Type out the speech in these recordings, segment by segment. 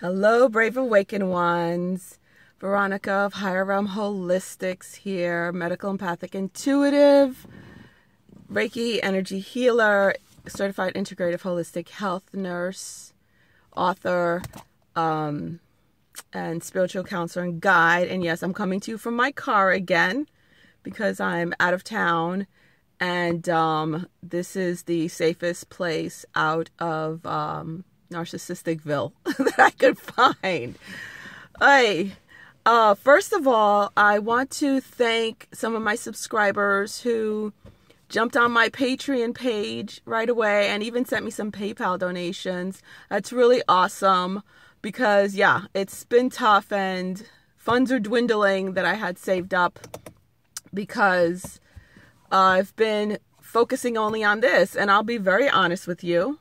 Hello, brave awakened ones. Veronica of Higherrealmholistics here, medical empathic intuitive, Reiki energy healer, certified integrative holistic health nurse, author, and spiritual counselor and guide. And yes, I'm coming to you from my car again because I'm out of town, and this is the safest place out of Narcissisticville that I could find. First of all, I want to thank some of my subscribers who jumped on my Patreon page right away and even sent me some PayPal donations. That's really awesome because, yeah, it's been tough and funds are dwindling that I had saved up because I've been focusing only on this. And I'll be very honest with you.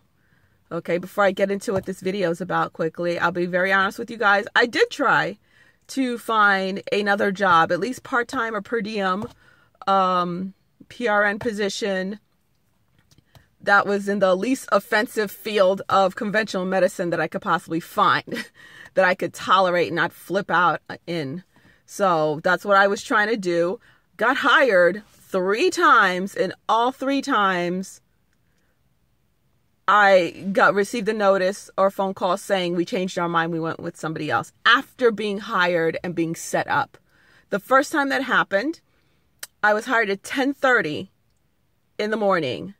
Okay, before I get into what this video is about quickly, I'll be very honest with you guys. I did try to find another job, at least part-time or per diem, PRN position that was in the least offensive field of conventional medicine that I could possibly find, that I could tolerate and not flip out in. So that's what I was trying to do. Got hired 3 times, and all 3 times I received a notice or phone call saying we changed our mind, we went with somebody else after being hired and being set up. The first time that happened, I was hired at 10:30 in the morning.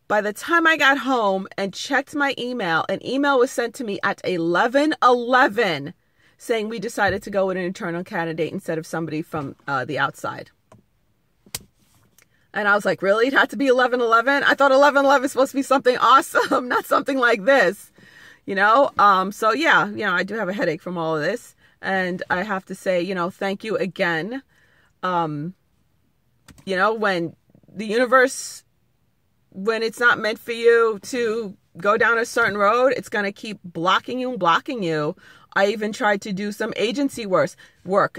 By the time I got home and checked my email, an email was sent to me at 11:11 saying we decided to go with an internal candidate instead of somebody from the outside. And I was like, really? It had to be 11:11? I thought 11:11 is supposed to be something awesome, not something like this, you know? So yeah, I do have a headache from all of this. And I have to say, thank you again. When the universe, when it's not meant for you to go down a certain road, it's going to keep blocking you and blocking you. I even tried to do some agency work.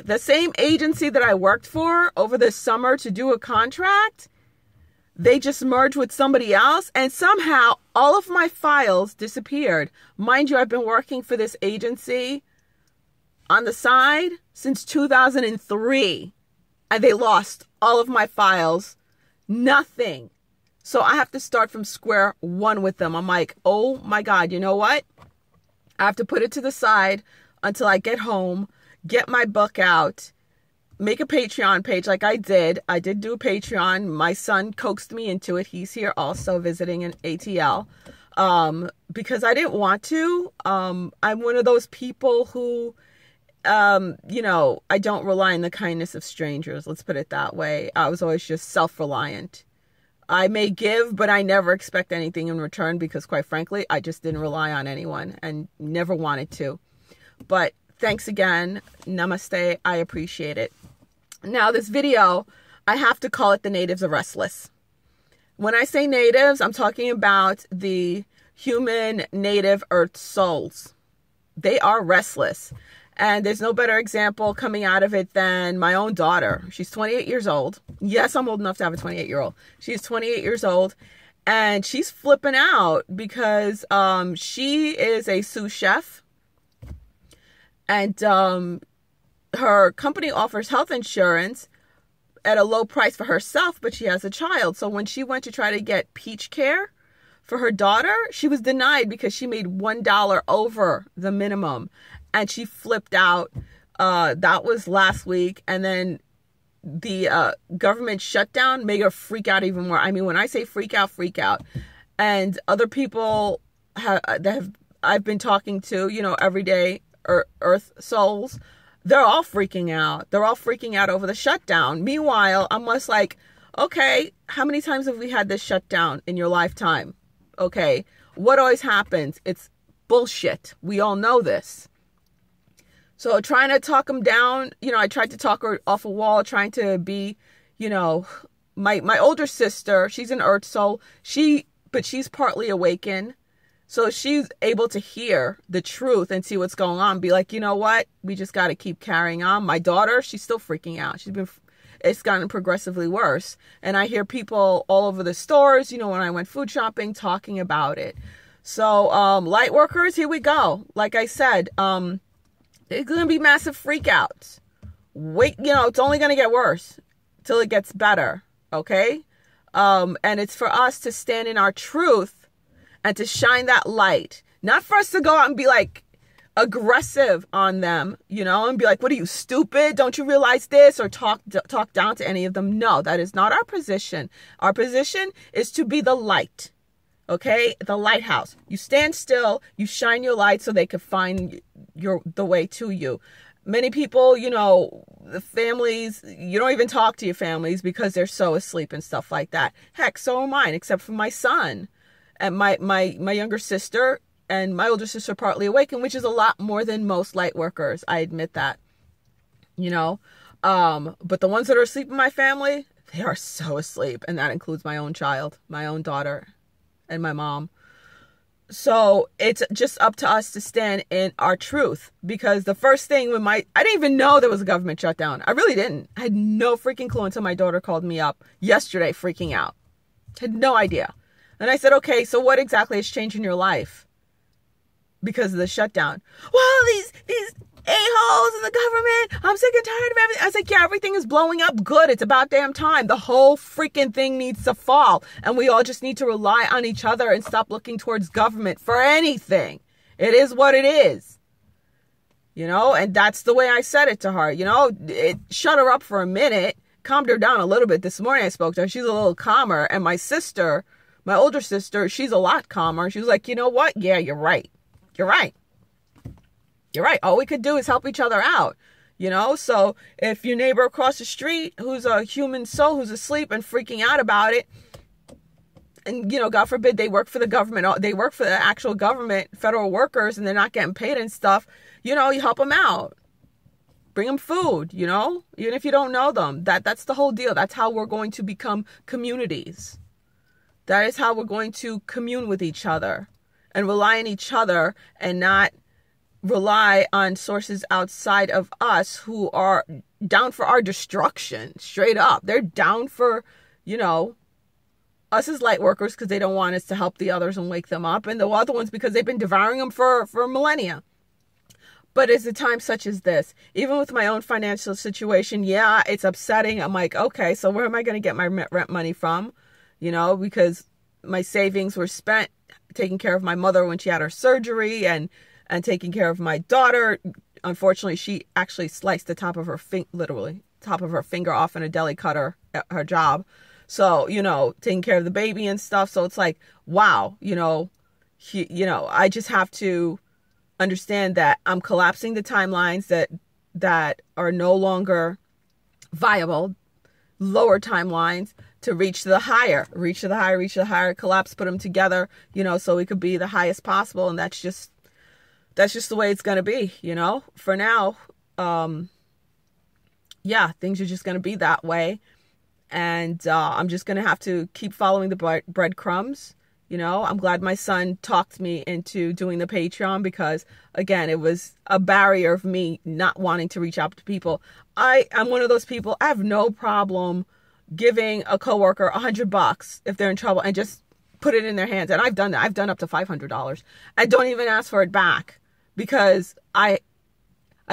The same agency that I worked for over the summer to do a contract, they just merged with somebody else, and somehow all of my files disappeared. Mind you, I've been working for this agency on the side since 2003, and they lost all of my files. Nothing. So I have to start from square one with them. I'm like, oh my God, you know what? I have to put it to the side until I get home, get my book out, make a Patreon page like I did. I did do a Patreon. My son coaxed me into it. He's here also visiting an ATL because I didn't want to. I'm one of those people who, I don't rely on the kindness of strangers. Let's put it that way. I was always just self-reliant. I may give, but I never expect anything in return because, quite frankly, I just didn't rely on anyone and never wanted to. But thanks again. Namaste. I appreciate it. Now, this video, I have to call it The Natives of Restless. When I say natives, I'm talking about the human native earth souls. They are restless. And there's no better example coming out of it than my own daughter. She's 28 years old. Yes, I'm old enough to have a 28-year-old. She's 28 years old, and she's flipping out because she is a sous chef, and her company offers health insurance at a low price for herself, but she has a child. So when she went to try to get peach care for her daughter, she was denied because she made $1 over the minimum. And she flipped out. That was last week. And then the government shutdown made her freak out even more. I mean, when I say freak out. And other people I've been talking to, everyday earth souls, they're all freaking out. They're all freaking out over the shutdown. Meanwhile, I'm just like, okay, how many times have we had this shutdown in your lifetime? Okay, what always happens? It's bullshit. We all know this. So trying to talk them down, I tried to talk her off a wall, trying to be, my older sister, she's an earth soul, but she's partly awakened. So she's able to hear the truth and see what's going on, be like, you know what, we just got to keep carrying on. My daughter, she's still freaking out. It's gotten progressively worse. And I hear people all over the stores, when I went food shopping, talking about it. So, light workers, here we go. Like I said, it's going to be massive freakouts. Wait, it's only going to get worse till it gets better. Okay. And it's for us to stand in our truth and to shine that light, not for us to go out and be like aggressive on them, and be like, what are you, stupid? Don't you realize this? Or talk down to any of them. No, that is not our position. Our position is to be the light. Okay, the lighthouse. You stand still, you shine your light so they can find the way to you. Many people, the families, you don't even talk to your families because they're so asleep and stuff like that. Heck, so am I, except for my son and my younger sister and my older sister partly awakened, which is a lot more than most light workers. I admit that, but the ones that are asleep in my family, they are so asleep. And that includes my own child, my own daughter, and my mom. So it's just up to us to stand in our truth, because the first thing I didn't even know there was a government shutdown. I really didn't. I had no freaking clue until my daughter called me up yesterday freaking out. Had no idea. And I said, okay, so what exactly has changed in your life because of the shutdown? Well, these a-holes in the government, I'm sick and tired of everything. I was like, yeah, everything is blowing up. Good. It's about damn time. The whole freaking thing needs to fall. And we all just need to rely on each other and stop looking towards government for anything. It is what it is. And that's the way I said it to her. It shut her up for a minute, calmed her down a little bit. This morning I spoke to her. She's a little calmer. And my sister, my older sister, she's a lot calmer. She was like, you know what? Yeah, you're right. You're right. You're right. All we could do is help each other out, So if your neighbor across the street, who's a human soul, who's asleep and freaking out about it, and, God forbid they work for the government, they work for the actual government, federal workers, and they're not getting paid and stuff, you help them out. Bring them food, even if you don't know them. That's the whole deal. That's how we're going to become communities. That is how we're going to commune with each other and rely on each other and not rely on sources outside of us who are down for our destruction, straight up. They're down for, us as light workers because they don't want us to help the others and wake them up, and the other ones because they've been devouring them for millennia. But it's a time such as this, even with my own financial situation, yeah, it's upsetting. I'm like, okay, so where am I going to get my rent money from? Because my savings were spent taking care of my mother when she had her surgery and taking care of my daughter. Unfortunately, she actually sliced the top of her finger off in a deli cutter at her job. So, taking care of the baby and stuff. So it's like, wow, I just have to understand that I'm collapsing the timelines that are no longer viable, lower timelines, to reach the higher, collapse, put them together, so we could be the highest possible. And that's just the way it's going to be, for now. Things are just going to be that way. And I'm just going to have to keep following the breadcrumbs. I'm glad my son talked me into doing the Patreon because, again, it was a barrier of me not wanting to reach out to people. I'm one of those people, I have no problem giving a coworker $100 if they're in trouble and just put it in their hands. And I've done that. I've done up to $500. I don't even ask for it back because I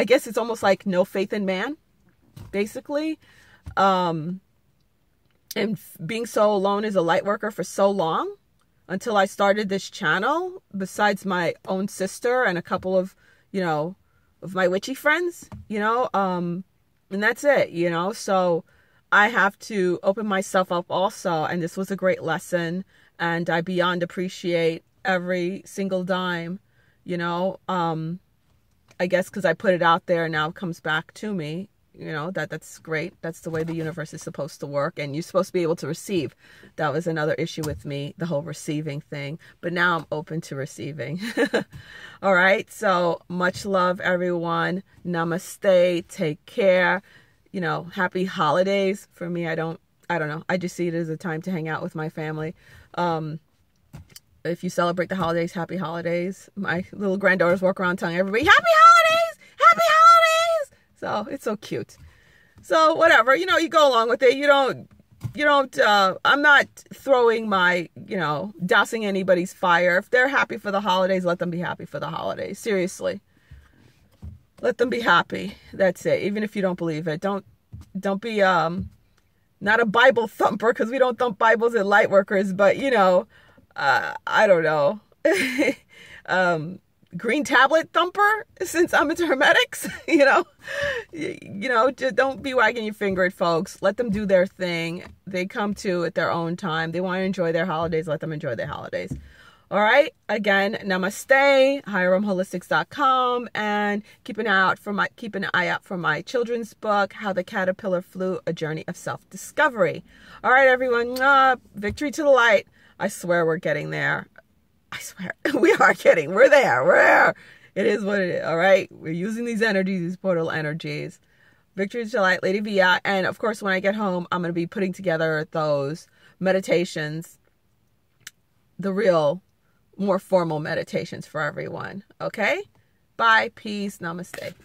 guess it's almost like no faith in man, basically. And being so alone as a light worker for so long until I started this channel, besides my own sister and a couple of, of my witchy friends, and that's it, so I have to open myself up also. And this was a great lesson. And I beyond appreciate every single dime, I guess because I put it out there and now it comes back to me. That's great. That's the way the universe is supposed to work. And you're supposed to be able to receive. That was another issue with me, the whole receiving thing. But now I'm open to receiving. All right. So much love, everyone. Namaste. Take care. Happy holidays. For me, I don't know. I just see it as a time to hang out with my family. If you celebrate the holidays, happy holidays. My little granddaughters walk around telling everybody, happy holidays! Happy holidays! So it's so cute. So whatever, you go along with it. You don't I'm not throwing my, dousing anybody's fire. If they're happy for the holidays, let them be happy for the holidays. Seriously. Let them be happy. That's it. Even if you don't believe it. Don't be, not a Bible thumper, because we don't thump Bibles at Lightworkers, but, I don't know. Green tablet thumper, since I'm into hermetics, just don't be wagging your finger at folks. Let them do their thing. They come to at their own time. They want to enjoy their holidays. Let them enjoy their holidays. All right. Again, namaste, higherrealmholistics.com, and keep an eye out for my children's book, How the Caterpillar Flew, A Journey of Self-Discovery. All right, everyone. Victory to the light. I swear we're getting there. I swear, we are getting, we're there, we're there. It is what it is, all right? We're using these energies, these portal energies. Victory to light, Lady Via. And of course, when I get home, I'm going to be putting together those meditations, the real, more formal meditations for everyone, okay? Bye, peace, namaste.